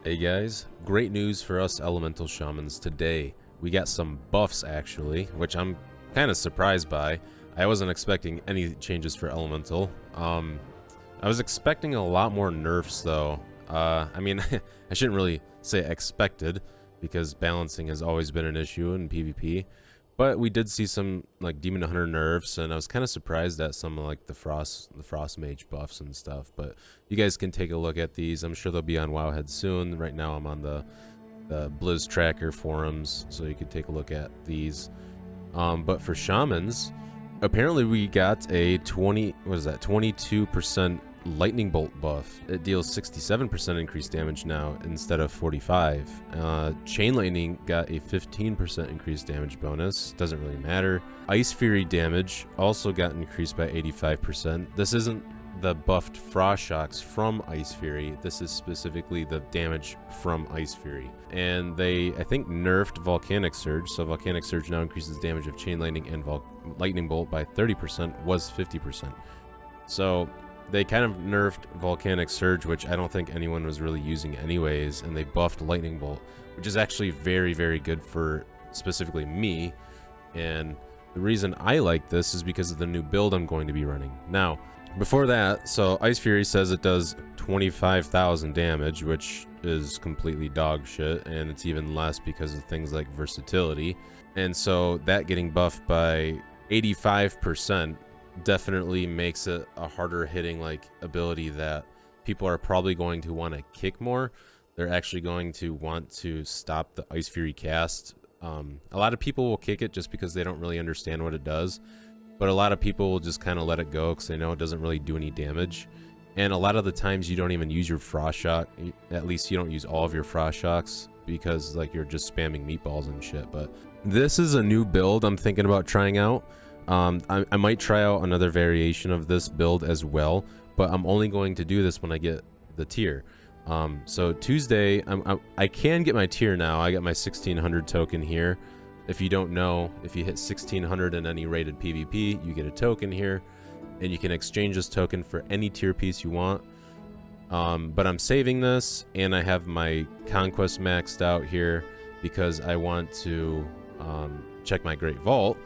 Hey guys, great news for us elemental shamans today. We got some buffs actually, which I'm kind of surprised by. I wasn't expecting any changes for elemental. I was expecting a lot more nerfs though. I mean, I shouldn't really say expected because balancing has always been an issue in PvP. But we did see some like Demon Hunter nerfs, and I was kind of surprised at some like the Frost Mage buffs and stuff. But you guys can take a look at these. I'm sure they'll be on Wowhead soon. Right now I'm on the Blizz Tracker forums, so you can take a look at these. But for Shamans, apparently we got a 22% lightning bolt buff. It deals 67% increased damage now instead of 45. Chain lightning got a 15% increased damage bonus. Doesn't really matter. Icefury damage also got increased by 85%. This isn't the buffed frost shocks from Icefury. This is specifically the damage from Icefury. And they, I think, nerfed Volcanic Surge. So Volcanic Surge now increases damage of chain lightning and lightning bolt by 30%, was 50%. So they kind of nerfed Volcanic Surge, which I don't think anyone was really using anyways, and they buffed Lightning Bolt, which is actually very, very good for specifically me. And the reason I like this is because of the new build I'm going to be running. Now, before that, so Icefury says it does 25,000 damage, which is completely dog shit, and it's even less because of things like versatility. And so that getting buffed by 85% definitely makes it a harder hitting like ability that people are probably going to want to kick more. They're actually going to want to stop the Icefury cast. A lot of people will kick it just because they don't really understand what it does, but a lot of people will just kind of let it go because they know it doesn't really do any damage. And a lot of the times you don't even use your frost shock. At least you don't use all of your frost shocks because like you're just spamming meatballs and shit. But this is a new build I'm thinking about trying out. I might try out another variation of this build as well, but I'm only going to do this when I get the tier. So Tuesday, I can get my tier now. I got my 1600 token here. If you don't know, if you hit 1600 in any rated PvP, you get a token here, and you can exchange this token for any tier piece you want. But I'm saving this, and I have my conquest maxed out here because I want to check my Great Vault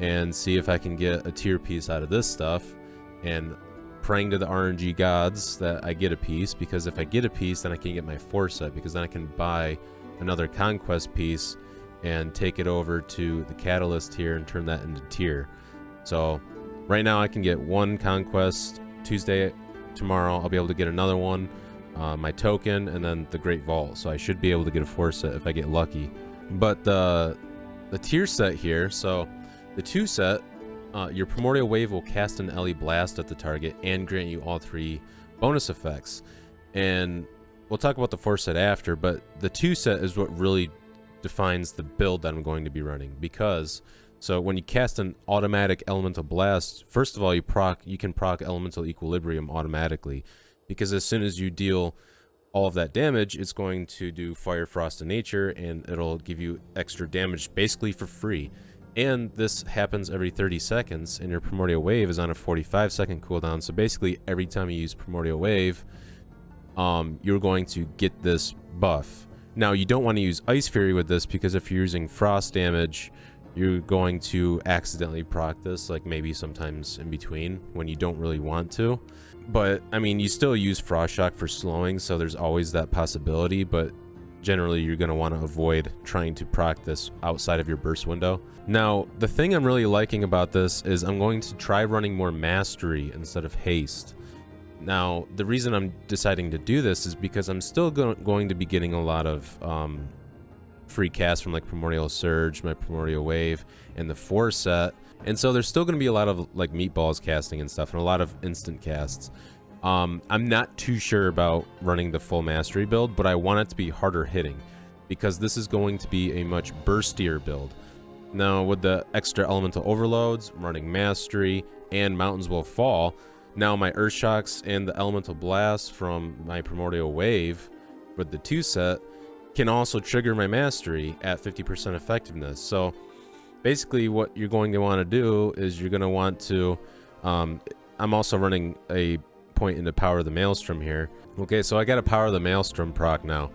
and see if I can get a tier piece out of this stuff, and praying to the RNG gods that I get a piece, because if I get a piece then I can get my 4 set, because then I can buy another conquest piece and take it over to the catalyst here and turn that into tier. So right now I can get 1 conquest. Tuesday, tomorrow, I'll be able to get another one, my token, and then the Great Vault. So I should be able to get a 4 set if I get lucky. But the tier set here, so the 2 set, your Primordial Wave will cast an LE Blast at the target and grant you all 3 bonus effects. And we'll talk about the 4 set after, but the 2 set is what really defines the build that I'm going to be running. Because, so when you cast an automatic Elemental Blast, first of all, you can proc Elemental Equilibrium automatically. Because as soon as you deal all of that damage, it's going to do Fire, Frost, and Nature, and it'll give you extra damage basically for free. And this happens every 30 seconds, and your Primordial Wave is on a 45-second cooldown. So basically, every time you use Primordial Wave, you're going to get this buff. Now, you don't want to use Icefury with this, because if you're using frost damage, you're going to accidentally proc this, like maybe sometimes in between when you don't really want to. But, I mean, you still use Frost Shock for slowing, so there's always that possibility, but generally you're going to want to avoid trying to proc this outside of your burst window. Now, the thing I'm really liking about this is I'm going to try running more mastery instead of haste. Now, the reason I'm deciding to do this is because I'm still going to be getting a lot of free casts from like Primordial Surge, my Primordial Wave, and the 4 set. And so there's still going to be a lot of like meatballs casting and stuff, and a lot of instant casts. I'm not too sure about running the full mastery build, but I want it to be harder hitting because this is going to be a much burstier build. Now, with the extra elemental overloads, running mastery, and mountains will fall, now my earth shocks and the elemental blast from my Primordial Wave with the 2 set can also trigger my mastery at 50% effectiveness. So basically what you're going to want to do is you're going to want to, I'm also running a point into Power of the Maelstrom here. Okay, so I got a Power of the Maelstrom proc now.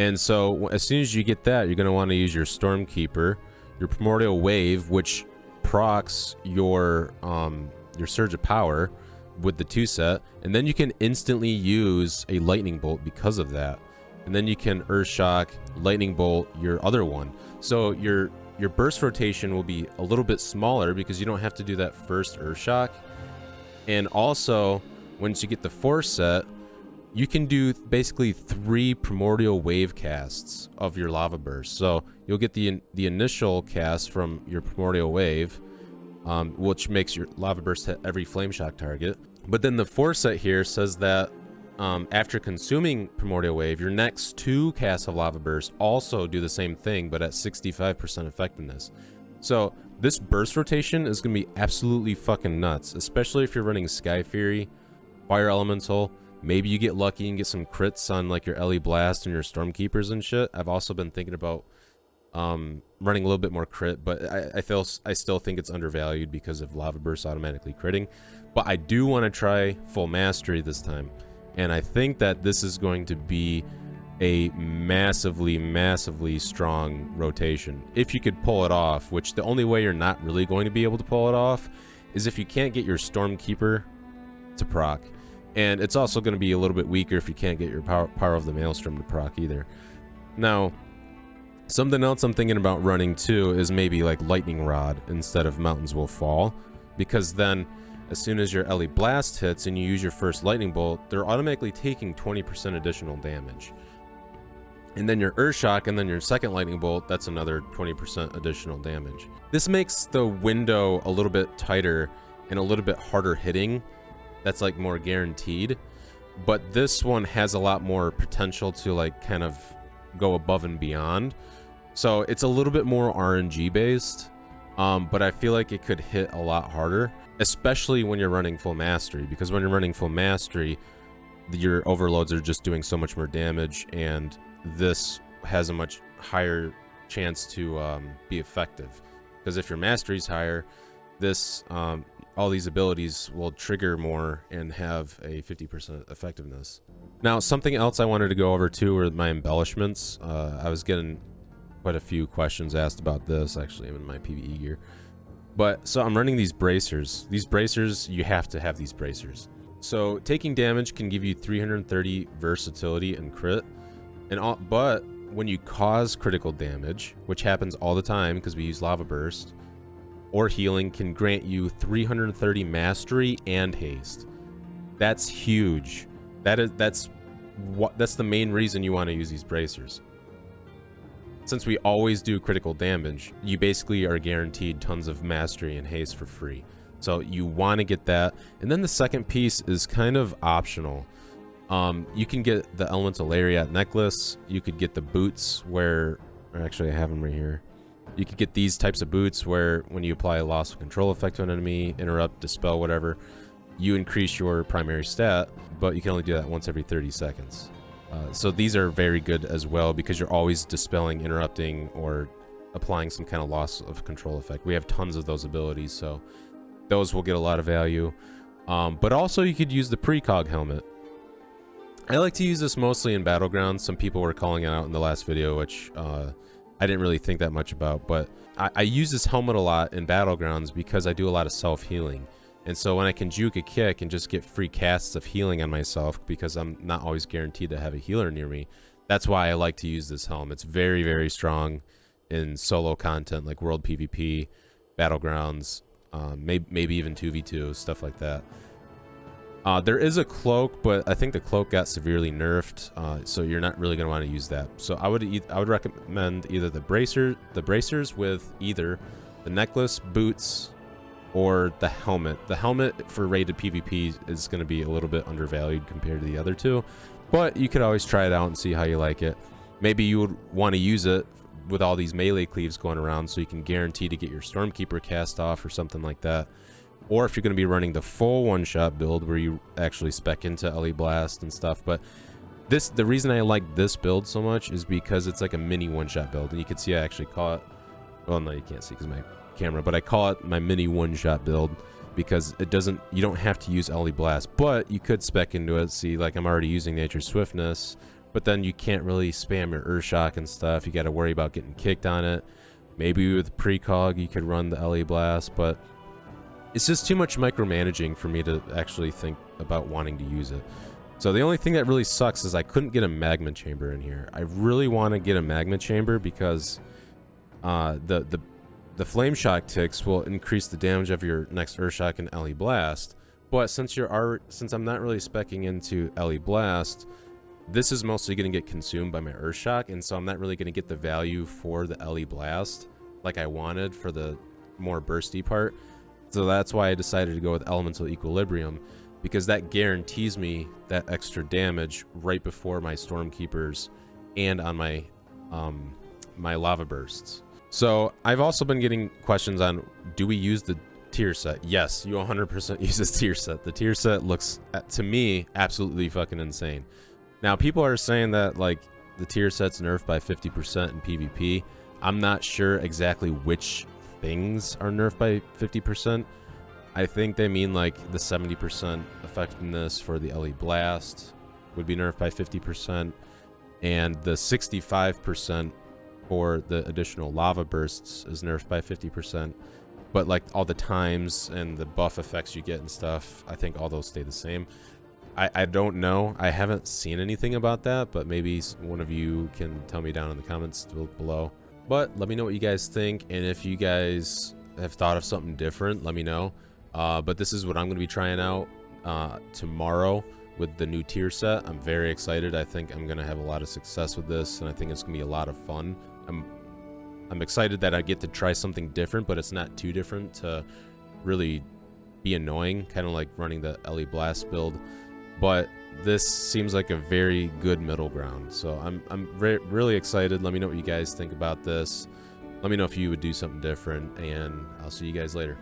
And so as soon as you get that, you're going to want to use your Stormkeeper, your Primordial Wave, which procs your Surge of Power with the 2 set, and then you can instantly use a Lightning Bolt because of that. And then you can Earth Shock, Lightning Bolt, your other one. So your burst rotation will be a little bit smaller because you don't have to do that first Earth Shock. And also, once you get the 4 set, you can do basically 3 Primordial Wave casts of your Lava Burst. So you'll get the initial cast from your Primordial Wave, which makes your Lava Burst hit every Flame Shock target. But then the 4 set here says that after consuming Primordial Wave, your next 2 casts of Lava Burst also do the same thing, but at 65% effectiveness. So this burst rotation is going to be absolutely fucking nuts, especially if you're running Sky Fury, Fire Elemental. Maybe you get lucky and get some crits on like your LE Blast and your Stormkeepers and shit. I've also been thinking about running a little bit more crit, but I still think it's undervalued because of Lava Burst automatically critting. But I do want to try full mastery this time, and I think that this is going to be a massively strong rotation if you could pull it off, which the only way you're not really going to be able to pull it off is if you can't get your Stormkeeper to proc. And it's also going to be a little bit weaker if you can't get your power of the Maelstrom to proc either. Now, something else I'm thinking about running too is maybe like Lightning Rod instead of Mountains Will Fall, because then as soon as your LE Blast hits and you use your first Lightning Bolt, they're automatically taking 20% additional damage. And then your Earth Shock and then your second Lightning Bolt, that's another 20% additional damage. This makes the window a little bit tighter and a little bit harder hitting. That's like more guaranteed, but this one has a lot more potential to like kind of go above and beyond. So it's a little bit more RNG based, but I feel like it could hit a lot harder, especially when you're running full mastery, because when you're running full mastery, your overloads are just doing so much more damage, and this has a much higher chance to be effective. Because if your mastery is higher, this all these abilities will trigger more and have a 50% effectiveness. Now, something else I wanted to go over too were my embellishments. I was getting quite a few questions asked about this, actually, in my PvE gear. But so I'm running these bracers. These bracers, you have to have these bracers. So taking damage can give you 330 versatility and crit, but when you cause critical damage, which happens all the time because we use Lava Burst, or healing, can grant you 330 mastery and haste. That's huge. That's the main reason you want to use these bracers. Since we always do critical damage, you basically are guaranteed tons of mastery and haste for free. So you want to get that. And then the second piece is kind of optional. You can get the Elemental Lariat necklace. You could get the boots where, actually I have them right here. You could get these types of boots where when you apply a loss of control effect to an enemy, interrupt, dispel, whatever, you increase your primary stat, but you can only do that once every 30 seconds. So these are very good as well because you're always dispelling, interrupting, or applying some kind of loss of control effect. We have tons of those abilities, so those will get a lot of value. But also you could use the precog helmet. I like to use this mostly in Battlegrounds. Some people were calling it out in the last video, which I didn't really think that much about, but I use this helmet a lot in Battlegrounds because I do a lot of self-healing. And so when I can juke a kick and just get free casts of healing on myself, because I'm not always guaranteed to have a healer near me, that's why I like to use this helm. It's very, very strong in solo content like World PvP, Battlegrounds, maybe even 2v2, stuff like that. There is a cloak, but I think the cloak got severely nerfed, so you're not really going to want to use that. So I would recommend either the bracers with either the necklace, boots, or the helmet. The helmet for rated PvP is going to be a little bit undervalued compared to the other two, but you could always try it out and see how you like it. Maybe you would want to use it with all these melee cleaves going around so you can guarantee to get your Stormkeeper cast off or something like that. Or if you're going to be running the full one-shot build where you actually spec into LE Blast and stuff. But the reason I like this build so much is because it's like a mini one-shot build. And you can see I actually call it, well, no, you can't see because my camera, but I call it my mini one-shot build because you don't have to use LE Blast, but you could spec into it. See, like I'm already using Nature's Swiftness but then you can't really spam your Urshock and stuff. You got to worry about getting kicked on it. Maybe with precog you could run the LE Blast, but it's just too much micromanaging for me to actually think about wanting to use it. So the only thing that really sucks is I couldn't get a magma chamber in here. I really want to get a magma chamber because the flame shock ticks will increase the damage of your next Urshock and LE Blast. But since I'm not really speccing into LE Blast, this is mostly going to get consumed by my Urshock, and so I'm not really going to get the value for the LE Blast like I wanted for the more bursty part. So that's why I decided to go with Elemental Equilibrium, because that guarantees me that extra damage right before my Stormkeepers and on my my Lava Bursts. So I've also been getting questions on, do we use the tier set? Yes, you 100% use this tier set. The tier set looks, to me, absolutely fucking insane. Now, people are saying that, like, the tier set's nerfed by 50% in PvP. I'm not sure exactly which things are nerfed by 50%. I think they mean, like, the 70% effectiveness for the LE Blast would be nerfed by 50%, and the 65% for the additional Lava Bursts is nerfed by 50%. But, like, all the times and the buff effects you get and stuff, I think all those stay the same. I don't know. I haven't seen anything about that, but maybe one of you can tell me down in the comments below. But let me know what you guys think, and if you guys have thought of something different, let me know. But this is what I'm going to be trying out tomorrow with the new tier set. I'm very excited. I think I'm going to have a lot of success with this, and I think it's going to be a lot of fun. I'm excited that I get to try something different, but it's not too different to really be annoying, kind of like running the LE Blast build. But this seems like a very good middle ground, so I'm really excited. Let me know what you guys think about this. Let me know if you would do something different, and I'll see you guys later.